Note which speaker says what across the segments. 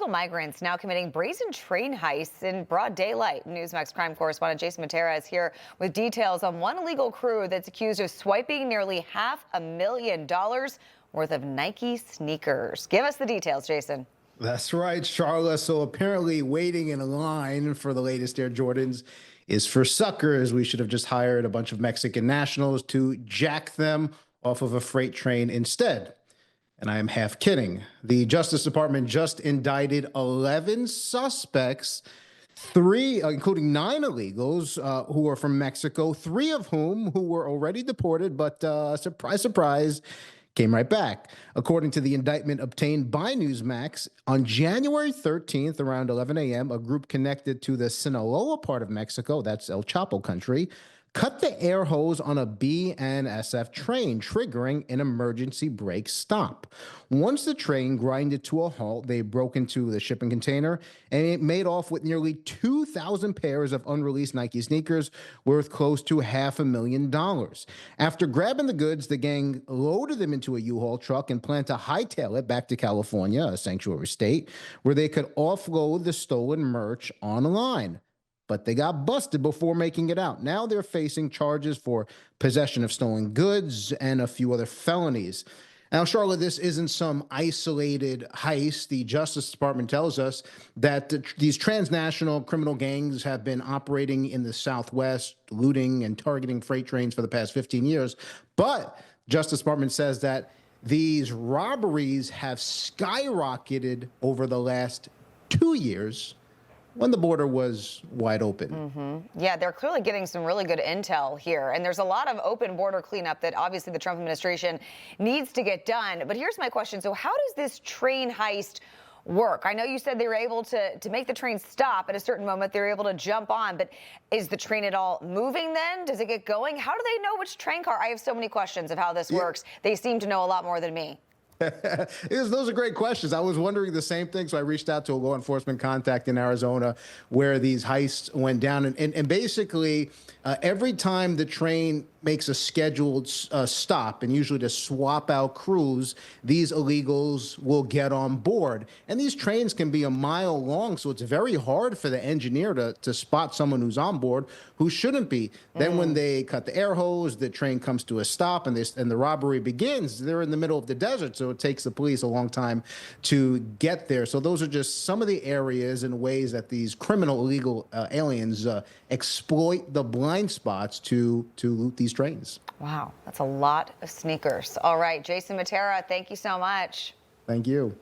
Speaker 1: illegal migrants now committing brazen train heists in broad daylight. Newsmax crime correspondent Jason Mattera is here with details on one illegal crew that's accused of swiping nearly $500,000 worth of Nike sneakers. Give us the details, Jason.
Speaker 2: That's right, Charla. So apparently waiting in a line for the latest Air Jordans is for suckers. We should have just hired a bunch of Mexican nationals to jack them off of a freight train instead. And I am half kidding. The Justice Department just indicted 11 suspects, including 9 illegals who are from Mexico, 3 of whom who were already deported, but surprise, surprise, came right back. According to the indictment obtained by Newsmax, on January 13th, around 11 a.m., a group connected to the Sinaloa part of Mexico, that's El Chapo country, cut the air hose on a BNSF train, triggering an emergency brake stop. Once the train grinded to a halt, they broke into the shipping container and it made off with nearly 2,000 pairs of unreleased Nike sneakers worth close to $500,000. After grabbing the goods, the gang loaded them into a U-Haul truck and planned to hightail it back to California, a sanctuary state, where they could offload the stolen merch online. But they got busted before making it out. Now they're facing charges for possession of stolen goods and a few other felonies. Now, Charlotte, this isn't some isolated heist. The Justice Department tells us that these transnational criminal gangs have been operating in the Southwest, looting and targeting freight trains for the past 15 years. But Justice Department says that these robberies have skyrocketed over the last 2 years, when the border was wide open.
Speaker 1: Yeah, they're clearly getting some really good intel here. And there's a lot of open border cleanup that obviously the Trump administration needs to get done. But here's my question. So how does this train heist work? I know you said they were able to make the train stop at a certain moment. They were able to jump on. But is the train at all moving then? Does it get going? How do they know which train car? I have so many questions of how this works. They seem to know a lot more than me.
Speaker 2: Those are great questions. I was wondering the same thing, so I reached out to a law enforcement contact in Arizona where these heists went down. And basically, every time the train makes a scheduled stop, and usually to swap out crews, these illegals will get on board. And these trains can be a mile long, so it's very hard for the engineer to spot someone who's on board who shouldn't be. Then when they cut the air hose, the train comes to a stop, and the robbery begins. They're in the middle of the desert, so it takes the police a long time to get there. So those are just some of the areas and ways that these criminal illegal aliens exploit the blind spots to loot these trains.
Speaker 1: Wow, that's a lot of sneakers. All right, Jason Mattera, thank you so much.
Speaker 2: Thank you.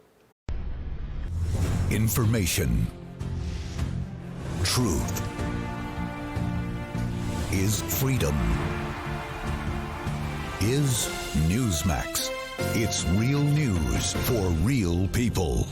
Speaker 3: Information. Truth is freedom. Is Newsmax. It's real news for real people.